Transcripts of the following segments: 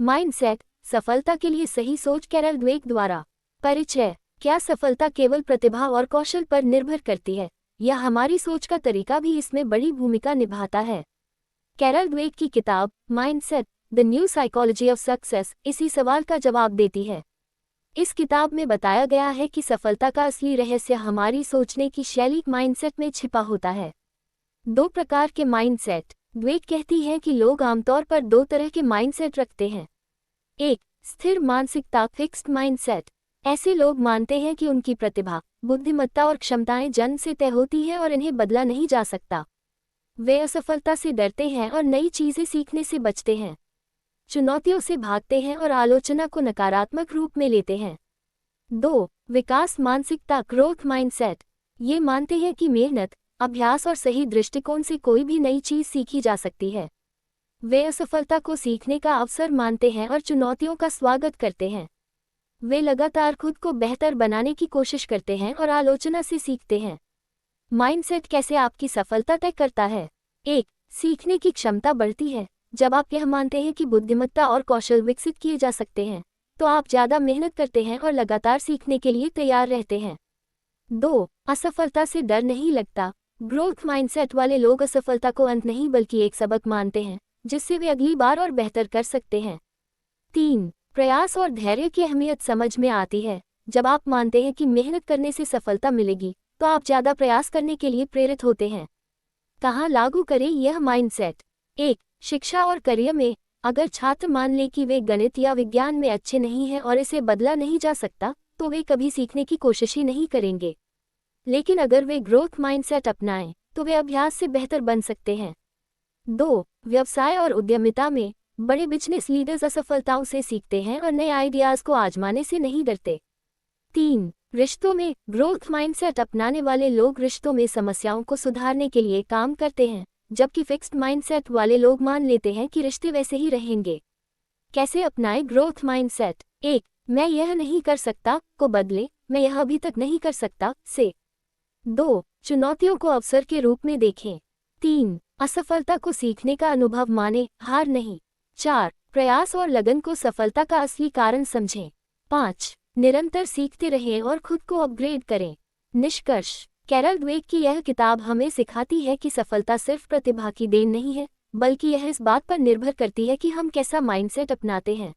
Mindset, सफलता के लिए सही सोच। कैरल ड्वेक द्वारा। परिचय। क्या सफलता केवल प्रतिभा और कौशल पर निर्भर करती है, या हमारी सोच का तरीका भी इसमें बड़ी भूमिका निभाता है? कैरल ड्वेक की किताब mindset, the new psychology of success इसी सवाल का जवाब देती है। इस किताब में बताया गया है कि सफलता का असली रहस्य हमारी सोचने की शैली माइंडसेट में छिपा होता है। 2 प्रकार के माइंडसेट। ड्वेक कहती है कि लोग आमतौर पर 2 तरह के माइंडसेट रखते हैं। 1. स्थिर मानसिकता, फिक्स्ड माइंडसेट। ऐसे लोग मानते हैं कि उनकी प्रतिभा, बुद्धिमत्ता और क्षमताएं जन्म से तय होती हैं और इन्हें बदला नहीं जा सकता। वे असफलता से डरते हैं और नई चीजें सीखने से बचते हैं, चुनौतियों से भागते हैं और आलोचना को नकारात्मक रूप में लेते हैं। 2. विकास मानसिकता, ग्रोथ माइंडसेट। ये मानते हैं कि मेहनत, अभ्यास और सही दृष्टिकोण से कोई भी नई चीज सीखी जा सकती है। वे असफलता को सीखने का अवसर मानते हैं और चुनौतियों का स्वागत करते हैं। वे लगातार खुद को बेहतर बनाने की कोशिश करते हैं और आलोचना से सीखते हैं। माइंडसेट कैसे आपकी सफलता तय करता है? 1. सीखने की क्षमता बढ़ती है। जब आप यह मानते हैं कि बुद्धिमत्ता और कौशल विकसित किए जा सकते हैं, तो आप ज़्यादा मेहनत करते हैं और लगातार सीखने के लिए तैयार रहते हैं। 2. असफलता से डर नहीं लगता। ग्रोथ माइंडसेट वाले लोग असफलता को अंत नहीं बल्कि एक सबक मानते हैं, जिससे वे अगली बार और बेहतर कर सकते हैं। 3. प्रयास और धैर्य की अहमियत समझ में आती है। जब आप मानते हैं कि मेहनत करने से सफलता मिलेगी, तो आप ज़्यादा प्रयास करने के लिए प्रेरित होते हैं। कहाँ लागू करें यह माइंडसेट? 1. शिक्षा और करियर में। अगर छात्र मान लें कि वे गणित या विज्ञान में अच्छे नहीं हैं और इसे बदला नहीं जा सकता, तो वे कभी सीखने की कोशिश ही नहीं करेंगे। लेकिन अगर वे ग्रोथ माइंडसेट अपनाएं, तो वे अभ्यास से बेहतर बन सकते हैं। 2. व्यवसाय और उद्यमिता में। बड़े बिजनेस लीडर्स असफलताओं से सीखते हैं और नए आइडियाज को आजमाने से नहीं डरते। 3. रिश्तों में। ग्रोथ माइंडसेट अपनाने वाले लोग रिश्तों में समस्याओं को सुधारने के लिए काम करते हैं, जबकि फिक्स्ड माइंडसेट वाले लोग मान लेते हैं कि रिश्ते वैसे ही रहेंगे। कैसे अपनाएं ग्रोथ माइंडसेट? 1. मैं यह नहीं कर सकता को बदले मैं यह अभी तक नहीं कर सकता से। 2. चुनौतियों को अवसर के रूप में देखें। 3. असफलता को सीखने का अनुभव माने, हार नहीं। 4. प्रयास और लगन को सफलता का असली कारण समझें। 5. निरंतर सीखते रहें और खुद को अपग्रेड करें। निष्कर्ष। कैरल ड्वेक की यह किताब हमें सिखाती है कि सफलता सिर्फ प्रतिभा की देन नहीं है, बल्कि यह इस बात पर निर्भर करती है कि हम कैसा माइंडसेट अपनाते हैं।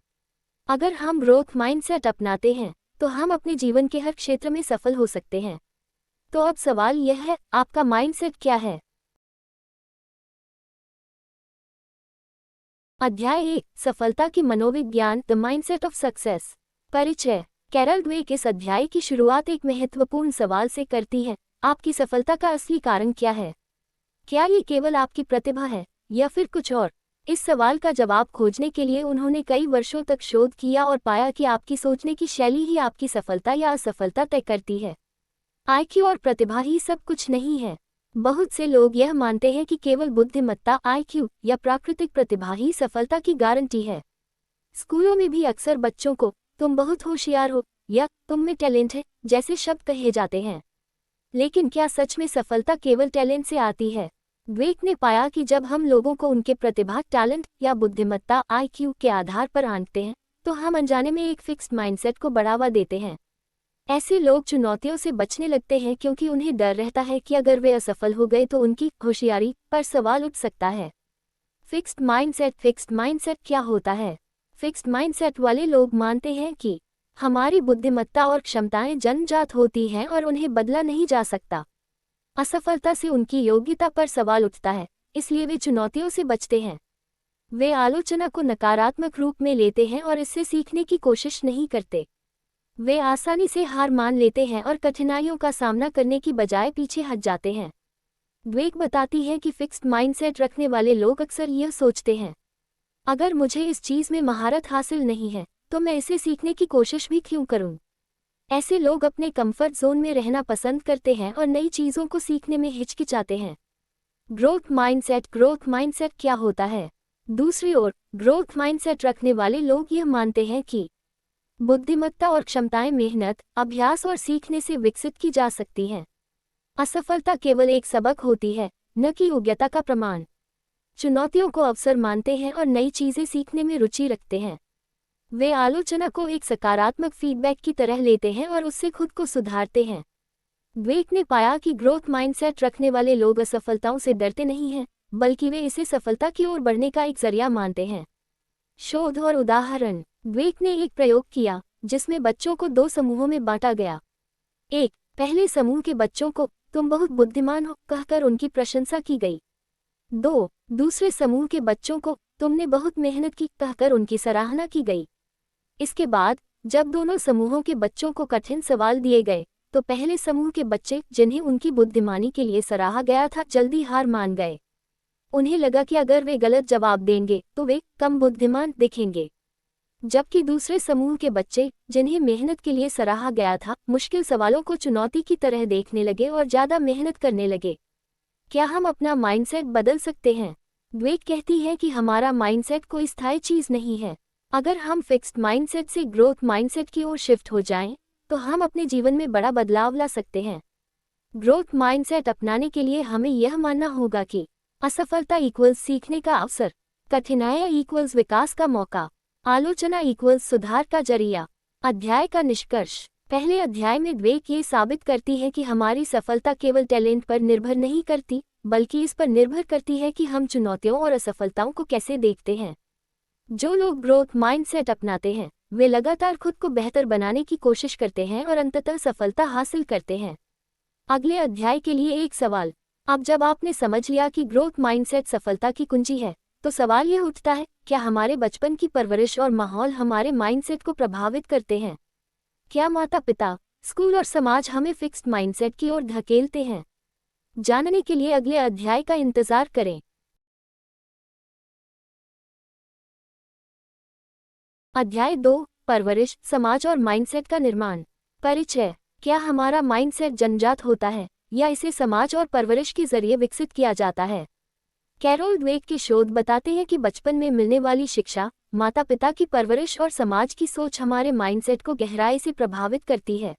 अगर हम ग्रोथ माइंडसेट अपनाते हैं, तो हम अपने जीवन के हर क्षेत्र में सफल हो सकते हैं। तो अब सवाल यह है, आपका माइंडसेट क्या है? अध्याय 1, सफलता की मनोविज्ञान, द माइंडसेट ऑफ सक्सेस। परिचय। कैरल ड्वेक इस अध्याय की शुरुआत एक महत्वपूर्ण सवाल से करती है, आपकी सफलता का असली कारण क्या है? क्या ये केवल आपकी प्रतिभा है, या फिर कुछ और? इस सवाल का जवाब खोजने के लिए उन्होंने कई वर्षों तक शोध किया और पाया कि आपकी सोचने की शैली ही आपकी सफलता या असफलता तय करती है। आईक्यू और प्रतिभा ही सब कुछ नहीं है। बहुत से लोग यह मानते हैं कि केवल बुद्धिमत्ता, आईक्यू या प्राकृतिक प्रतिभा ही सफलता की गारंटी है। स्कूलों में भी अक्सर बच्चों को तुम बहुत होशियार हो या तुम में टैलेंट है जैसे शब्द कहे जाते हैं। लेकिन क्या सच में सफलता केवल टैलेंट से आती है? ड्वेक ने पाया कि जब हम लोगों को उनके प्रतिभा, टैलेंट या बुद्धिमत्ता, आईक्यू के आधार पर आंकते हैं, तो हम अनजाने में एक फिक्स्ड माइंडसेट को बढ़ावा देते हैं। ऐसे लोग चुनौतियों से बचने लगते हैं क्योंकि उन्हें डर रहता है कि अगर वे असफल हो गए तो उनकी होशियारी पर सवाल उठ सकता है। फिक्स्ड माइंडसेट क्या होता है? फिक्स्ड माइंडसेट वाले लोग मानते हैं कि हमारी बुद्धिमत्ता और क्षमताएं जन्मजात होती हैं और उन्हें बदला नहीं जा सकता। असफलता से उनकी योग्यता पर सवाल उठता है, इसलिए वे चुनौतियों से बचते हैं। वे आलोचना को नकारात्मक रूप में लेते हैं और इससे सीखने की कोशिश नहीं करते। वे आसानी से हार मान लेते हैं और कठिनाइयों का सामना करने की बजाय पीछे हट जाते हैं। ड्वेक बताती है कि फिक्स्ड माइंडसेट रखने वाले लोग अक्सर यह सोचते हैं, अगर मुझे इस चीज़ में महारत हासिल नहीं है, तो मैं इसे सीखने की कोशिश भी क्यों करूं? ऐसे लोग अपने कंफर्ट जोन में रहना पसंद करते हैं और नई चीज़ों को सीखने में हिचकिचाते हैं। ग्रोथ माइंडसेट क्या होता है? दूसरी ओर, ग्रोथ माइंडसेट रखने वाले लोग यह मानते हैं कि बुद्धिमत्ता और क्षमताएं मेहनत, अभ्यास और सीखने से विकसित की जा सकती हैं। असफलता केवल एक सबक होती है, न कि योग्यता का प्रमाण। चुनौतियों को अवसर मानते हैं और नई चीज़ें सीखने में रुचि रखते हैं। वे आलोचना को एक सकारात्मक फीडबैक की तरह लेते हैं और उससे खुद को सुधारते हैं। ड्वेक ने पाया कि ग्रोथ माइंडसेट रखने वाले लोग असफलताओं से डरते नहीं हैं, बल्कि वे इसे सफलता की ओर बढ़ने का एक जरिया मानते हैं। शोध और उदाहरण। ड्वेक ने एक प्रयोग किया जिसमें बच्चों को 2 समूहों में बांटा गया। 1. पहले समूह के बच्चों को तुम बहुत बुद्धिमान हो कहकर उनकी प्रशंसा की गई। 2. दूसरे समूह के बच्चों को तुमने बहुत मेहनत की कहकर उनकी सराहना की गई। इसके बाद जब दोनों समूहों के बच्चों को कठिन सवाल दिए गए तो पहले समूह के बच्चे, जिन्हें उनकी बुद्धिमानी के लिए सराहा गया था, जल्दी हार मान गए। उन्हें लगा कि अगर वे गलत जवाब देंगे तो वे कम बुद्धिमान दिखेंगे। जबकि दूसरे समूह के बच्चे, जिन्हें मेहनत के लिए सराहा गया था, मुश्किल सवालों को चुनौती की तरह देखने लगे और ज़्यादा मेहनत करने लगे। क्या हम अपना माइंडसेट बदल सकते हैं? ड्वेक कहती है कि हमारा माइंडसेट कोई स्थायी चीज़ नहीं है। अगर हम फिक्स्ड माइंडसेट से ग्रोथ माइंडसेट की ओर शिफ्ट हो जाएं, तो हम अपने जीवन में बड़ा बदलाव ला सकते हैं। ग्रोथ माइंडसेट अपनाने के लिए हमें यह मानना होगा कि असफलता इक्वल्स सीखने का अवसर, कठिनाइयाँ इक्वल्स विकास का मौका, आलोचना इक्वल्स सुधार का जरिया। अध्याय का निष्कर्ष। पहले अध्याय में ड्वेक ये साबित करती है कि हमारी सफलता केवल टैलेंट पर निर्भर नहीं करती, बल्कि इस पर निर्भर करती है कि हम चुनौतियों और असफलताओं को कैसे देखते हैं। जो लोग ग्रोथ माइंडसेट अपनाते हैं, वे लगातार खुद को बेहतर बनाने की कोशिश करते हैं और अंततः सफलता हासिल करते हैं। अगले अध्याय के लिए एक सवाल। अब जब आपने समझ लिया कि ग्रोथ माइंडसेट सफलता की कुंजी है, तो सवाल यह उठता है, क्या हमारे बचपन की परवरिश और माहौल हमारे माइंडसेट को प्रभावित करते हैं? क्या माता-पिता, स्कूल और समाज हमें फिक्स्ड माइंडसेट की ओर धकेलते हैं? जानने के लिए अगले अध्याय का इंतजार करें। अध्याय 2, परवरिश, समाज और माइंडसेट का निर्माण। परिचय। क्या हमारा माइंडसेट जन्मजात होता है या इसे समाज और परवरिश के जरिए विकसित किया जाता है? कैरोल ड्वेक के शोध बताते हैं कि बचपन में मिलने वाली शिक्षा, माता पिता की परवरिश और समाज की सोच हमारे माइंडसेट को गहराई से प्रभावित करती है।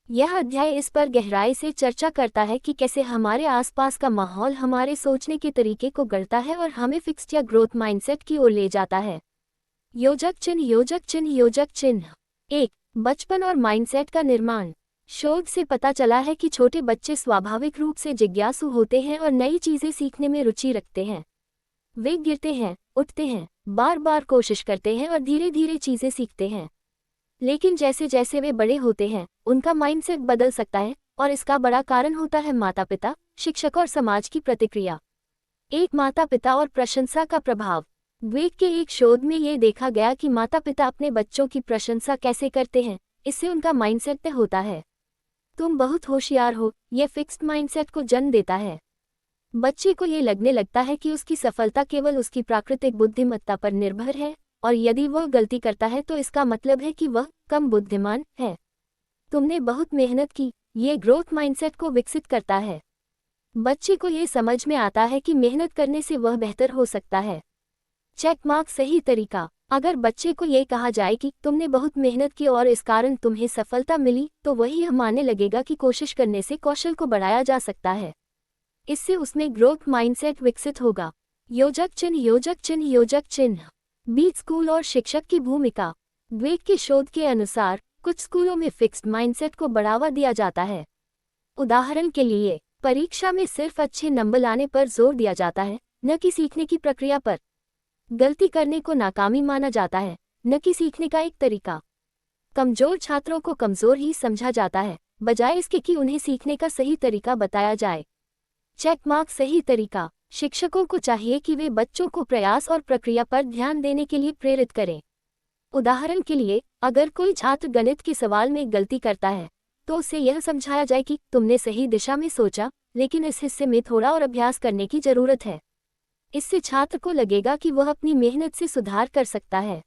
यह अध्याय इस पर गहराई से चर्चा करता है कि कैसे हमारे आसपास का माहौल हमारे सोचने के तरीके को गढ़ता है और हमें फिक्स्ड या ग्रोथ माइंडसेट की ओर ले जाता है। योजक चिन्ह, योजक चिन्ह, योजक चिन्ह। 1. बचपन और माइंडसेट का निर्माण। शोध से पता चला है कि छोटे बच्चे स्वाभाविक रूप से जिज्ञासु होते हैं और नई चीजें सीखने में रुचि रखते हैं। वे गिरते हैं, उठते हैं, बार बार कोशिश करते हैं और धीरे धीरे चीजें सीखते हैं। लेकिन जैसे जैसे वे बड़े होते हैं, उनका माइंडसेट बदल सकता है और इसका बड़ा कारण होता है माता पिता, शिक्षक और समाज की प्रतिक्रिया। एक माता पिता और प्रशंसा का प्रभाव। ड्वेक के एक शोध में ये देखा गया कि माता पिता अपने बच्चों की प्रशंसा कैसे करते हैं, इससे उनका माइंडसेट तय होता है। तुम बहुत होशियार हो, यह फिक्स्ड माइंडसेट को जन्म देता है। बच्चे को ये लगने लगता है कि उसकी सफलता केवल उसकी प्राकृतिक बुद्धिमत्ता पर निर्भर है, और यदि वह गलती करता है तो इसका मतलब है कि वह कम बुद्धिमान है। तुमने बहुत मेहनत की, ये ग्रोथ माइंडसेट को विकसित करता है। बच्चे को ये समझ में आता है कि मेहनत करने से वह बेहतर हो सकता है। चेक मार्क सही तरीका। अगर बच्चे को ये कहा जाए कि तुमने बहुत मेहनत की और इस कारण तुम्हें सफलता मिली, तो वही यह मानने लगेगा कि कोशिश करने से कौशल को बढ़ाया जा सकता है। इससे उसमें ग्रोथ माइंडसेट विकसित होगा। योजक चिन्ह, योजक चिन्ह, योजक चिन्ह। बीच स्कूल और शिक्षक की भूमिका। ड्वेक के शोध के अनुसार कुछ स्कूलों में फिक्स्ड माइंडसेट को बढ़ावा दिया जाता है। उदाहरण के लिए, परीक्षा में सिर्फ अच्छे नंबर लाने पर जोर दिया जाता है, न कि सीखने की प्रक्रिया पर। गलती करने को नाकामी माना जाता है, न कि सीखने का एक तरीका। कमजोर छात्रों को कमजोर ही समझा जाता है, बजाय इसके कि उन्हें सीखने का सही तरीका बताया जाए। चेक मार्क सही तरीका। शिक्षकों को चाहिए कि वे बच्चों को प्रयास और प्रक्रिया पर ध्यान देने के लिए प्रेरित करें। उदाहरण के लिए, अगर कोई छात्र गणित के सवाल में गलती करता है, तो उसे यह समझाया जाए कि तुमने सही दिशा में सोचा, लेकिन इस हिस्से में थोड़ा और अभ्यास करने की जरूरत है। इससे छात्र को लगेगा कि वह अपनी मेहनत से सुधार कर सकता है।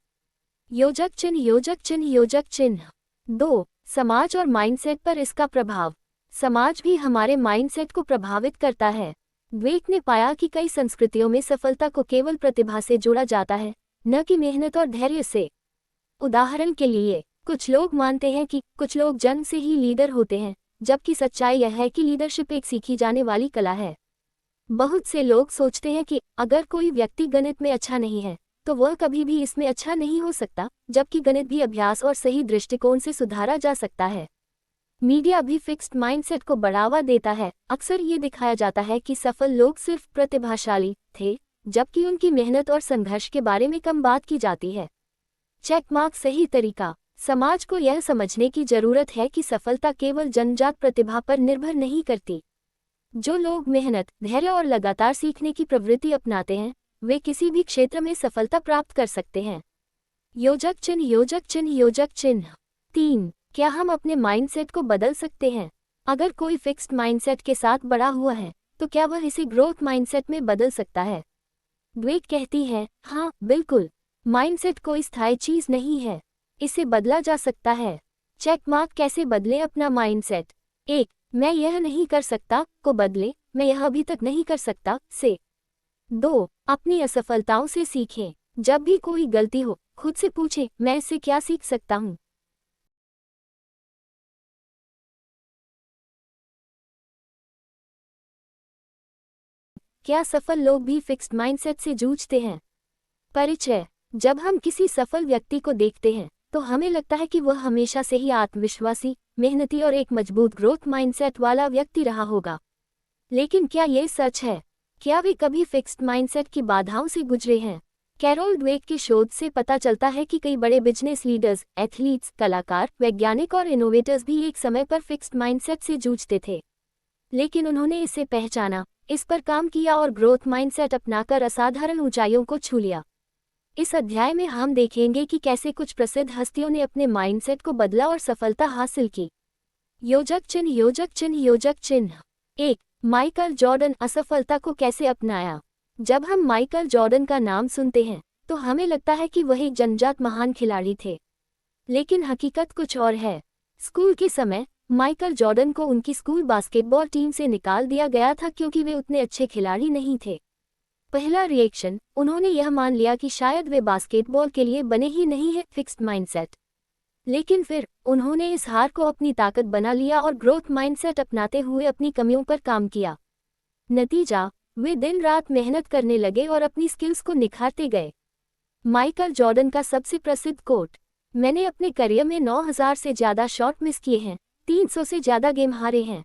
योजक चिन्ह, योजक चिन्ह, योजक चिन्ह। 2. समाज और माइंडसेट पर इसका प्रभाव। समाज भी हमारे माइंडसेट को प्रभावित करता है। ड्वेक ने पाया कि कई संस्कृतियों में सफलता को केवल प्रतिभा से जोड़ा जाता है, न कि मेहनत और धैर्य से। उदाहरण के लिए, कुछ लोग मानते हैं कि कुछ लोग जन्म से ही लीडर होते हैं, जबकि सच्चाई यह है कि लीडरशिप एक सीखी जाने वाली कला है। बहुत से लोग सोचते हैं कि अगर कोई व्यक्ति गणित में अच्छा नहीं है, तो वह कभी भी इसमें अच्छा नहीं हो सकता, जबकि गणित भी अभ्यास और सही दृष्टिकोण से सुधारा जा सकता है। मीडिया भी फिक्स्ड माइंडसेट को बढ़ावा देता है। अक्सर ये दिखाया जाता है कि सफल लोग सिर्फ प्रतिभाशाली थे, जबकि उनकी मेहनत और संघर्ष के बारे में कम बात की जाती है। चेक मार्क सही तरीका। समाज को यह समझने की जरूरत है कि सफलता केवल जन्मजात प्रतिभा पर निर्भर नहीं करती। जो लोग मेहनत, धैर्य और लगातार सीखने की प्रवृत्ति अपनाते हैं, वे किसी भी क्षेत्र में सफलता प्राप्त कर सकते हैं। योजक चिन्ह योजक चिन्ह योजक चिन्ह 3। क्या हम अपने माइंडसेट को बदल सकते हैं? अगर कोई फिक्स्ड माइंडसेट के साथ बड़ा हुआ है, तो क्या वह इसे ग्रोथ माइंडसेट में बदल सकता है? द्वेक कहती है, हाँ बिल्कुल। माइंडसेट कोई स्थायी चीज नहीं है, इसे बदला जा सकता है। Check mark. कैसे बदलें अपना माइंडसेट? 1. मैं यह नहीं कर सकता को बदले, मैं यह अभी तक नहीं कर सकता से। 2. अपनी असफलताओं से सीखें। जब भी कोई गलती हो, खुद से पूछें, मैं इससे क्या सीख सकता हूँ। क्या सफल लोग भी फिक्स्ड माइंडसेट से जूझते हैं? परिचय। जब हम किसी सफल व्यक्ति को देखते हैं, तो हमें लगता है कि वह हमेशा से ही आत्मविश्वासी, मेहनती और एक मजबूत ग्रोथ माइंडसेट वाला व्यक्ति रहा होगा। लेकिन क्या ये सच है? क्या वे कभी फिक्स्ड माइंडसेट की बाधाओं से गुजरे हैं? कैरोल ड्वेक के शोध से पता चलता है कि कई बड़े बिजनेस लीडर्स, एथलीट्स, कलाकार, वैज्ञानिक और इनोवेटर्स भी एक समय पर फिक्स्ड माइंडसेट से जूझते थे। लेकिन उन्होंने इसे पहचाना, इस पर काम किया और ग्रोथ माइंडसेट अपनाकर असाधारण ऊंचाइयों को छू लिया। इस अध्याय में हम देखेंगे कि कैसे कुछ प्रसिद्ध हस्तियों ने अपने माइंडसेट को बदला और सफलता हासिल की। योजक चिन्ह योजक चिन्ह योजक चिन्ह 1. Michael Jordan. असफलता को कैसे अपनाया? जब हम माइकल जॉर्डन का नाम सुनते हैं, तो हमें लगता है कि वह एक जन्मजात महान खिलाड़ी थे। लेकिन हकीकत कुछ और है। स्कूल के समय माइकल जॉर्डन को उनकी स्कूल बास्केटबॉल टीम से निकाल दिया गया था क्योंकि वे उतने अच्छे खिलाड़ी नहीं थे। पहला रिएक्शन, उन्होंने यह मान लिया कि शायद वे बास्केटबॉल के लिए बने ही नहीं हैं, फिक्स्ड माइंडसेट। लेकिन फिर उन्होंने इस हार को अपनी ताकत बना लिया और ग्रोथ माइंडसेट अपनाते हुए अपनी कमियों पर काम किया। नतीजा, वे दिन रात मेहनत करने लगे और अपनी स्किल्स को निखारते गए। माइकल जॉर्डन का सबसे प्रसिद्ध कोट, मैंने अपने करियर में 9000 से ज़्यादा शॉट मिस किए हैं, 300 से ज़्यादा गेम हारे हैं।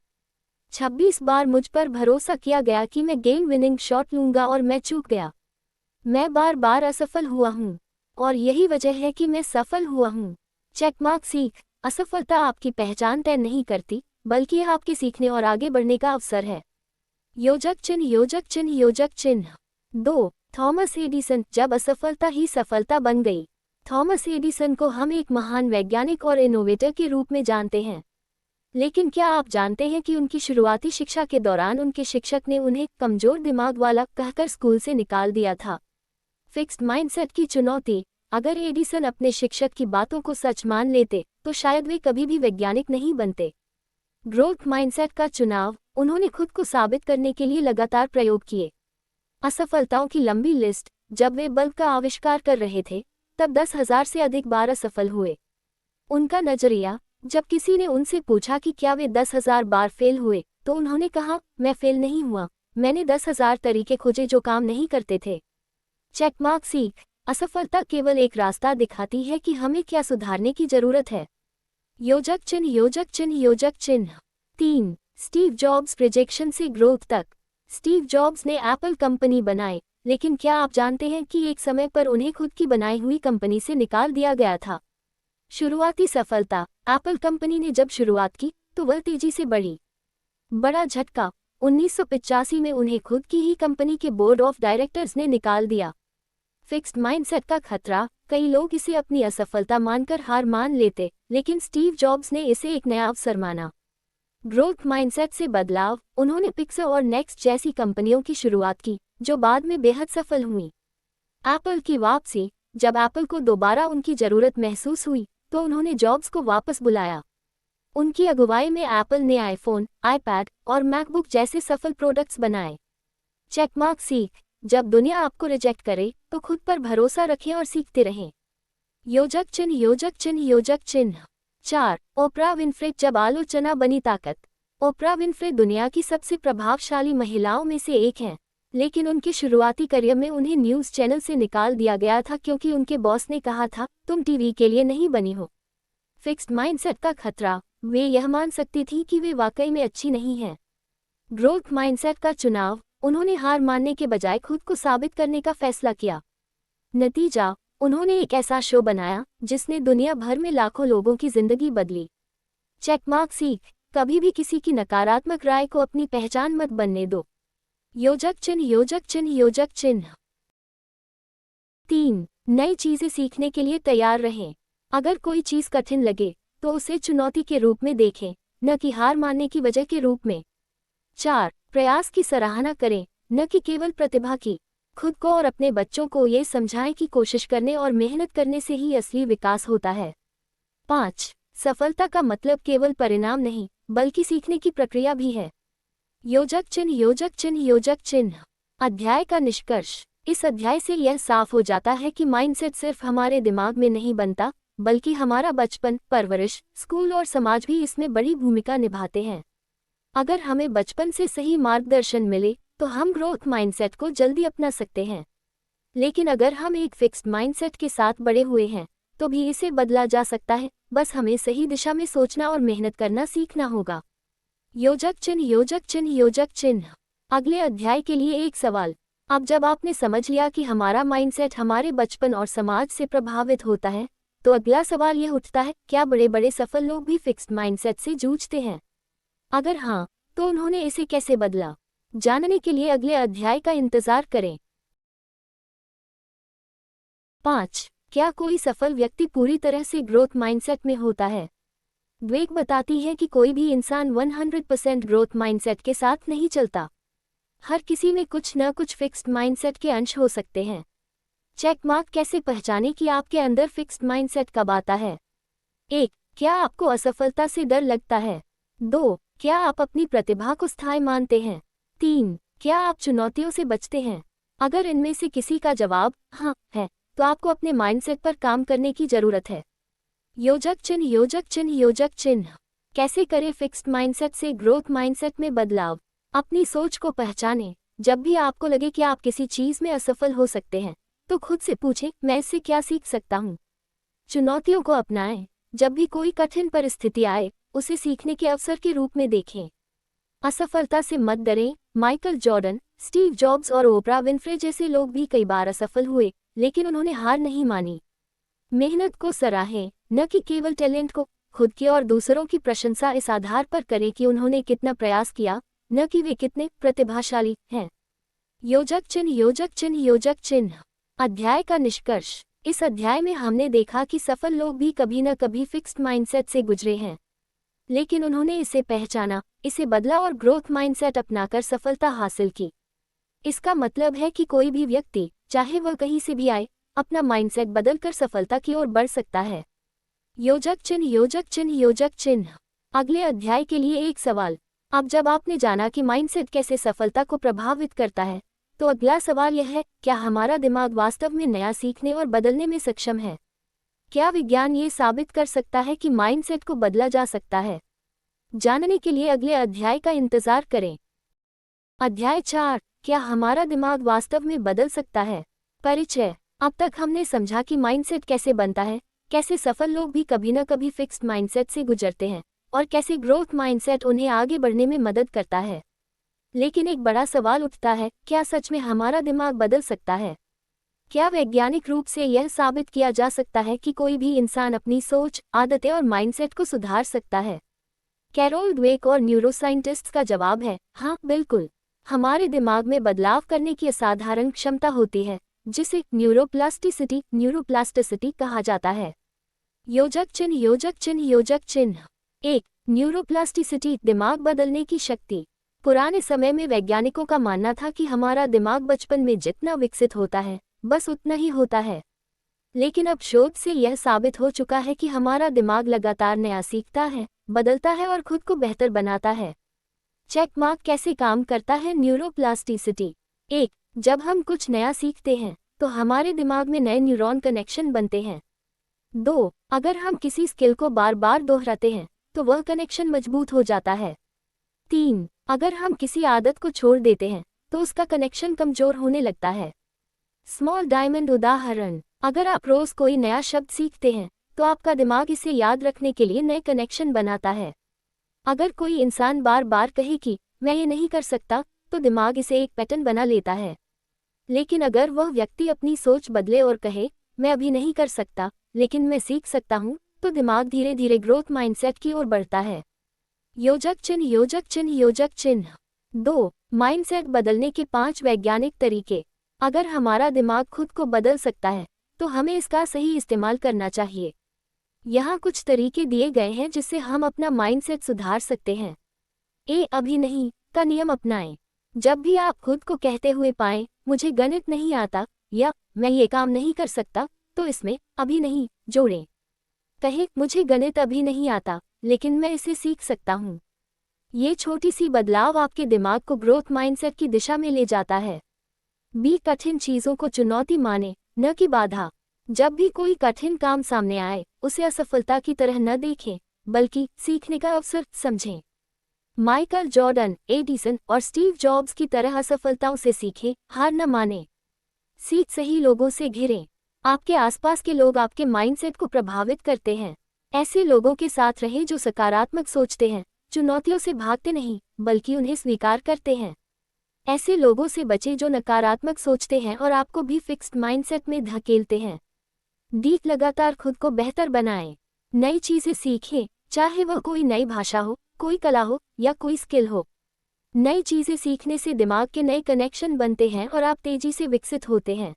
26 बार मुझ पर भरोसा किया गया कि मैं गेम विनिंग शॉट लूंगा और मैं चूक गया। मैं बार बार असफल हुआ हूँ, और यही वजह है कि मैं सफल हुआ हूँ। चेकमार्क। सीख। असफलता आपकी पहचान तय नहीं करती, बल्कि यह आपके सीखने और आगे बढ़ने का अवसर है। योजक चिन्ह योजक चिन्ह योजक चिन्ह 2. Thomas Edison. जब असफलता ही सफलता बन गई। थॉमस एडिसन को हम एक महान वैज्ञानिक और इनोवेटर के रूप में जानते हैं। लेकिन क्या आप जानते हैं कि उनकी शुरुआती शिक्षा के दौरान उनके शिक्षक ने उन्हें कमजोर दिमाग वाला कहकर स्कूल से निकाल दिया था? फिक्स्ड माइंडसेट की चुनौती। अगर एडिसन अपने शिक्षक की बातों को सच मान लेते, तो शायद वे कभी भी वैज्ञानिक नहीं बनते। ग्रोथ माइंडसेट का चुनाव। उन्होंने खुद को साबित करने के लिए लगातार प्रयोग किए। असफलताओं की लंबी लिस्ट। जब वे बल्ब का आविष्कार कर रहे थे, तब 10,000 से अधिक बार असफल हुए। उनका नजरिया। जब किसी ने उनसे पूछा कि क्या वे 10,000 बार फेल हुए, तो उन्होंने कहा, मैं फेल नहीं हुआ, मैंने 10,000 तरीके खोजे जो काम नहीं करते थे। चेकमार्क। सीख। असफलता केवल एक रास्ता दिखाती है कि हमें क्या सुधारने की जरूरत है। योजक चिन्ह योजक चिन्ह योजक चिन्ह 3. Steve jobs. प्रोजेक्शन से ग्रोथ तक। स्टीव जॉब्स ने एप्पल कंपनी बनाई, लेकिन क्या आप जानते हैं कि एक समय पर उन्हें खुद की बनाई हुई कंपनी से निकाल दिया गया था? शुरुआती सफलता। एप्पल कंपनी ने जब शुरुआत की, तो वह तेजी से बढ़ी। बड़ा झटका। 1985 में उन्हें खुद की ही कंपनी के बोर्ड ऑफ डायरेक्टर्स ने निकाल दिया। फिक्स्ड माइंडसेट का खतरा। कई लोग इसे अपनी असफलता मानकर हार मान लेते, लेकिन स्टीव जॉब्स ने इसे एक नया अवसर माना। ग्रोथ माइंडसेट से बदलाव। उन्होंने पिक्सर और नेक्स्ट जैसी कंपनियों की शुरुआत की, जो बाद में बेहद सफल हुई। एप्पल की वापसी। जब एप्पल को दोबारा उनकी जरूरत महसूस हुई, तो उन्होंने जॉब्स को वापस बुलाया। उनकी अगुवाई में एप्पल ने आईफोन, आईपैड और मैकबुक जैसे सफल प्रोडक्ट्स बनाए। चेकमार्क। सीख। जब दुनिया आपको रिजेक्ट करे, तो खुद पर भरोसा रखें और सीखते रहें। योजक चिन्ह योजक चिन्ह योजक चिन्ह 4. Oprah Winfrey. जब आलोचना बनी ताकत। ओपरा विनफ्रे दुनिया की सबसे प्रभावशाली महिलाओं में से एक हैं। लेकिन उनके शुरुआती करियर में उन्हें न्यूज़ चैनल से निकाल दिया गया था क्योंकि उनके बॉस ने कहा था, तुम टीवी के लिए नहीं बनी हो। फिक्स्ड माइंडसेट का खतरा, वे यह मान सकती थी कि वे वाकई में अच्छी नहीं हैं। ग्रोथ माइंडसेट का चुनाव, उन्होंने हार मानने के बजाय खुद को साबित करने का फैसला किया। नतीजा, उन्होंने एक ऐसा शो बनाया जिसने दुनिया भर में लाखों लोगों की जिंदगी बदली। चेकमार्क सीख, कभी भी किसी की नकारात्मक राय को अपनी पहचान मत बनने दो। योजक चिन्ह योजक चिन्ह योजक चिन्ह। 3. नई चीजें सीखने के लिए तैयार रहें। अगर कोई चीज कठिन लगे तो उसे चुनौती के रूप में देखें, न कि हार मानने की वजह के रूप में। 4. प्रयास की सराहना करें, न कि केवल प्रतिभा की। खुद को और अपने बच्चों को ये समझाएं कि कोशिश करने और मेहनत करने से ही असली विकास होता है। 5. सफलता का मतलब केवल परिणाम नहीं, बल्कि सीखने की प्रक्रिया भी है। योजक चिन्ह योजक चिन्ह योजक चिन्ह। अध्याय का निष्कर्ष, इस अध्याय से यह साफ हो जाता है कि माइंडसेट सिर्फ हमारे दिमाग में नहीं बनता, बल्कि हमारा बचपन, परवरिश, स्कूल और समाज भी इसमें बड़ी भूमिका निभाते हैं। अगर हमें बचपन से सही मार्गदर्शन मिले तो हम ग्रोथ माइंडसेट को जल्दी अपना सकते हैं। लेकिन अगर हम एक फिक्स्ड माइंडसेट के साथ बड़े हुए हैं तो भी इसे बदला जा सकता है, बस हमें सही दिशा में सोचना और मेहनत करना सीखना होगा। योजक चिन्ह योजक चिन्ह योजक चिन्ह। अगले अध्याय के लिए एक सवाल। अब जब आपने समझ लिया कि हमारा माइंडसेट हमारे बचपन और समाज से प्रभावित होता है, तो अगला सवाल यह उठता है, क्या बड़े बड़े सफल लोग भी फिक्स्ड माइंडसेट से जूझते हैं? अगर हाँ, तो उन्होंने इसे कैसे बदला? जानने के लिए अगले अध्याय का इंतजार करें। 5. क्या कोई सफल व्यक्ति पूरी तरह से ग्रोथ माइंडसेट में होता है? द्वेक बताती है कि कोई भी इंसान 100% ग्रोथ माइंडसेट के साथ नहीं चलता। हर किसी में कुछ न कुछ फिक्स्ड माइंडसेट के अंश हो सकते हैं। चेकमार्क कैसे पहचानें कि आपके अंदर फिक्स्ड माइंडसेट कब आता है? 1. क्या आपको असफलता से डर लगता है? 2. क्या आप अपनी प्रतिभा को स्थायी मानते हैं? 3. क्या आप चुनौतियों से बचते हैं? अगर इनमें से किसी का जवाब हाँ है, तो आपको अपने माइंडसेट पर काम करने की जरूरत है। योजक चिन्ह योजक चिन्ह योजक चिन्ह। कैसे करें फिक्स्ड माइंडसेट से ग्रोथ माइंडसेट में बदलाव? अपनी सोच को पहचानें। जब भी आपको लगे कि आप किसी चीज में असफल हो सकते हैं, तो खुद से पूछें, मैं इससे क्या सीख सकता हूँ? चुनौतियों को अपनाएं। जब भी कोई कठिन परिस्थिति आए, उसे सीखने के अवसर के रूप में देखें। असफलता से मत डरें। माइकल जॉर्डन, स्टीव जॉब्स और ओपरा विनफ्रे जैसे लोग भी कई बार असफल हुए, लेकिन उन्होंने हार नहीं मानी। मेहनत को सराहें, न कि केवल टैलेंट को। खुद की और दूसरों की प्रशंसा इस आधार पर करें कि उन्होंने कितना प्रयास किया, न कि वे कितने प्रतिभाशाली हैं। योजक चिन्ह योजक चिन्ह योजक चिन्ह। अध्याय का निष्कर्ष, इस अध्याय में हमने देखा कि सफल लोग भी कभी न कभी फिक्स्ड माइंडसेट से गुजरे हैं, लेकिन उन्होंने इसे पहचाना, इसे बदला और ग्रोथ माइंडसेट अपनाकर सफलता हासिल की। इसका मतलब है कि कोई भी व्यक्ति, चाहे वह कहीं से भी आए, अपना माइंडसेट बदलकर सफलता की ओर बढ़ सकता है। योजक चिन्ह योजक चिन्ह योजक चिन्ह। अगले अध्याय के लिए एक सवाल। अब जब आपने जाना कि माइंडसेट कैसे सफलता को प्रभावित करता है, तो अगला सवाल यह है, क्या हमारा दिमाग वास्तव में नया सीखने और बदलने में सक्षम है? क्या विज्ञान ये साबित कर सकता है कि माइंडसेट को बदला जा सकता है? जानने के लिए अगले अध्याय का इंतजार करें। अध्याय 4, क्या हमारा दिमाग वास्तव में बदल सकता है? परिचय। अब तक हमने समझा कि माइंडसेट कैसे बनता है, कैसे सफल लोग भी कभी न कभी फिक्स्ड माइंडसेट से गुजरते हैं, और कैसे ग्रोथ माइंडसेट उन्हें आगे बढ़ने में मदद करता है। लेकिन एक बड़ा सवाल उठता है, क्या सच में हमारा दिमाग बदल सकता है? क्या वैज्ञानिक रूप से यह साबित किया जा सकता है कि कोई भी इंसान अपनी सोच, आदतें और माइंडसेट को सुधार सकता है? कैरोल ड्वेक और न्यूरोसाइंटिस्ट्स का जवाब है, हाँ बिल्कुल। हमारे दिमाग में बदलाव करने की असाधारण क्षमता होती है, जिसे न्यूरोप्लास्टिसिटी कहा जाता है। योजक चिन्ह योजक चिन्ह योजक चिन्ह। 1. न्यूरोप्लास्टिसिटी, दिमाग बदलने की शक्ति। पुराने समय में वैज्ञानिकों का मानना था कि हमारा दिमाग बचपन में जितना विकसित होता है, बस उतना ही होता है। लेकिन अब शोध से यह साबित हो चुका है कि हमारा दिमाग लगातार नया सीखता है, बदलता है और खुद को बेहतर बनाता है। चेकमार्क कैसे काम करता है न्यूरोप्लास्टिसिटी? 1. जब हम कुछ नया सीखते हैं, तो हमारे दिमाग में नए न्यूरॉन कनेक्शन बनते हैं। 2. अगर हम किसी स्किल को बार बार दोहराते हैं, तो वह कनेक्शन मजबूत हो जाता है। 3. अगर हम किसी आदत को छोड़ देते हैं, तो उसका कनेक्शन कमजोर होने लगता है। स्मॉल डायमंड उदाहरण, अगर आप रोज कोई नया शब्द सीखते हैं तो आपका दिमाग इसे याद रखने के लिए नए कनेक्शन बनाता है। अगर कोई इंसान बार बार कहे कि मैं ये नहीं कर सकता, तो दिमाग इसे एक पैटर्न बना लेता है। लेकिन अगर वह व्यक्ति अपनी सोच बदले और कहे मैं अभी नहीं कर सकता लेकिन मैं सीख सकता हूँ, तो दिमाग धीरे धीरे ग्रोथ माइंडसेट की ओर बढ़ता है। योजक चिन्ह योजक चिन्ह योजक चिन्ह 2 माइंडसेट बदलने के 5 वैज्ञानिक तरीके। अगर हमारा दिमाग खुद को बदल सकता है तो हमें इसका सही इस्तेमाल करना चाहिए। यहाँ कुछ तरीके दिए गए हैं जिससे हम अपना माइंडसेट सुधार सकते हैं। अभी नहीं का नियम अपनाएं। जब भी आप खुद को कहते हुए पाएं मुझे गणित नहीं आता या मैं ये काम नहीं कर सकता, तो इसमें अभी नहीं जोड़ें। कहें मुझे गणित अभी नहीं आता लेकिन मैं इसे सीख सकता हूँ। ये छोटी सी बदलाव आपके दिमाग को ग्रोथ माइंडसेट की दिशा में ले जाता है। कठिन चीज़ों को चुनौती माने, न कि बाधा। जब भी कोई कठिन काम सामने आए उसे असफलता की तरह न देखें बल्कि सीखने का अवसर समझें। माइकल जॉर्डन, एडिसन और स्टीव जॉब्स की तरह असफलताओं से सीखें, हार न मानें। सीख सही लोगों से घिरें। आपके आसपास के लोग आपके माइंडसेट को प्रभावित करते हैं। ऐसे लोगों के साथ रहें जो सकारात्मक सोचते हैं, चुनौतियों से भागते नहीं बल्कि उन्हें स्वीकार करते हैं। ऐसे लोगों से बचें जो नकारात्मक सोचते हैं और आपको भी फिक्स्ड माइंडसेट में धकेलते हैं। लगातार खुद को बेहतर बनाएं। नई चीजें सीखें, चाहे वह कोई नई भाषा हो, कोई कला हो या कोई स्किल हो। नई चीजें सीखने से दिमाग के नए कनेक्शन बनते हैं और आप तेजी से विकसित होते हैं।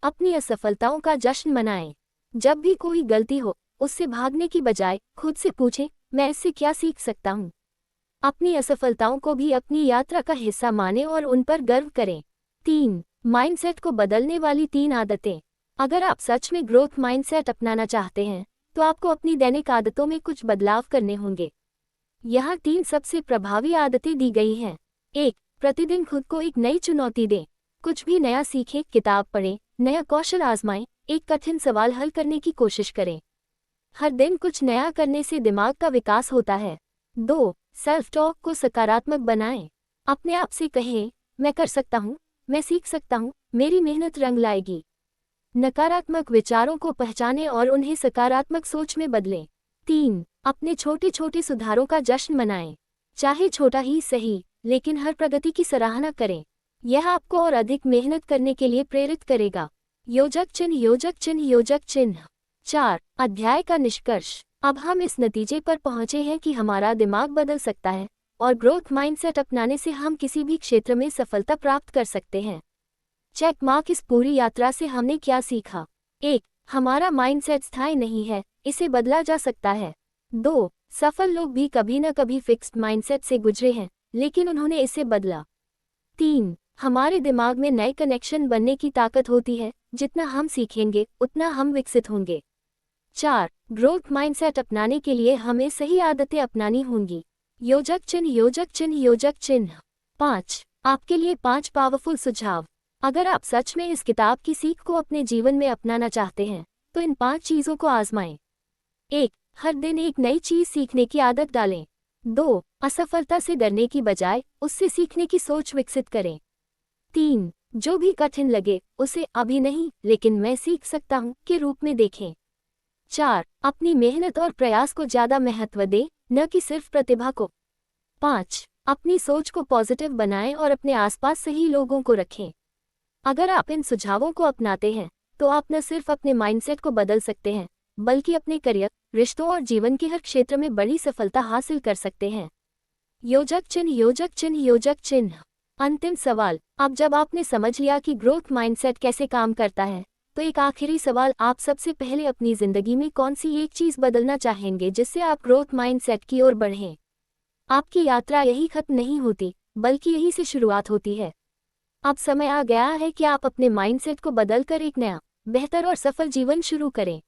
अपनी असफलताओं का जश्न मनाएं। जब भी कोई गलती हो उससे भागने की बजाय खुद से पूछें मैं इससे क्या सीख सकता हूँ। अपनी असफलताओं को भी अपनी यात्रा का हिस्सा मानें और उन पर गर्व करें। 3 माइंडसेट को बदलने वाली 3 आदतें। अगर आप सच में ग्रोथ माइंडसेट अपनाना चाहते हैं तो आपको अपनी दैनिक आदतों में कुछ बदलाव करने होंगे। यहाँ 3 सबसे प्रभावी आदतें दी गई हैं। 1 प्रतिदिन खुद को एक नई चुनौती दें। कुछ भी नया सीखें, किताब पढ़ें, नया कौशल आजमाएं, एक कठिन सवाल हल करने की कोशिश करें। हर दिन कुछ नया करने से दिमाग का विकास होता है। 2 सेल्फ टॉक को सकारात्मक बनाएं। अपने आप से कहें मैं कर सकता हूँ, मैं सीख सकता हूँ, मेरी मेहनत रंग लाएगी। नकारात्मक विचारों को पहचानें और उन्हें सकारात्मक सोच में बदलें। 3 अपने छोटे छोटे सुधारों का जश्न मनाएं। चाहे छोटा ही सही, लेकिन हर प्रगति की सराहना करें। यह आपको और अधिक मेहनत करने के लिए प्रेरित करेगा। योजक चिन्ह योजक चिन्ह योजक चिन्ह 4 अध्याय का निष्कर्ष। अब हम इस नतीजे पर पहुंचे हैं कि हमारा दिमाग बदल सकता है और ग्रोथ माइंडसेट अपनाने से हम किसी भी क्षेत्र में सफलता प्राप्त कर सकते हैं। Check mark. इस पूरी यात्रा से हमने क्या सीखा? 1 हमारा माइंडसेट स्थायी नहीं है, इसे बदला जा सकता है। 2 सफल लोग भी कभी न कभी फिक्स्ड माइंडसेट से गुजरे हैं, लेकिन उन्होंने इसे बदला। 3 हमारे दिमाग में नए कनेक्शन बनने की ताकत होती है, जितना हम सीखेंगे उतना हम विकसित होंगे। 4 ग्रोथ माइंडसेट अपनाने के लिए हमें सही आदतें अपनानी होंगी। योजक चिन्ह योजक चिन्ह योजक चिन्ह 5 आपके लिए 5 पावरफुल सुझाव। अगर आप सच में इस किताब की सीख को अपने जीवन में अपनाना चाहते हैं तो इन 5 चीज़ों को आजमाएं। 1 हर दिन एक नई चीज़ सीखने की आदत डालें। 2 असफलता से डरने की बजाय उससे सीखने की सोच विकसित करें। 3 जो भी कठिन लगे उसे अभी नहीं लेकिन मैं सीख सकता हूँ के रूप में देखें। 4 अपनी मेहनत और प्रयास को ज़्यादा महत्व दें, न कि सिर्फ प्रतिभा को। 5 अपनी सोच को पॉजिटिव बनाएं और अपने आसपास सही लोगों को रखें। अगर आप इन सुझावों को अपनाते हैं तो आप न सिर्फ अपने माइंडसेट को बदल सकते हैं बल्कि अपने करियर, रिश्तों और जीवन के हर क्षेत्र में बड़ी सफलता हासिल कर सकते हैं। योजक चिन्ह योजक चिन्ह योजक चिन्ह अंतिम सवाल। अब जब आपने समझ लिया कि ग्रोथ माइंडसेट कैसे काम करता है, तो एक आखिरी सवाल, आप सबसे पहले अपनी जिंदगी में कौन सी एक चीज़ बदलना चाहेंगे जिससे आप ग्रोथ माइंडसेट की ओर बढ़ें? आपकी यात्रा यही खत्म नहीं होती बल्कि यहीं से शुरुआत होती है। अब समय आ गया है कि आप अपने माइंडसेट को बदलकर एक नया, बेहतर और सफल जीवन शुरू करें।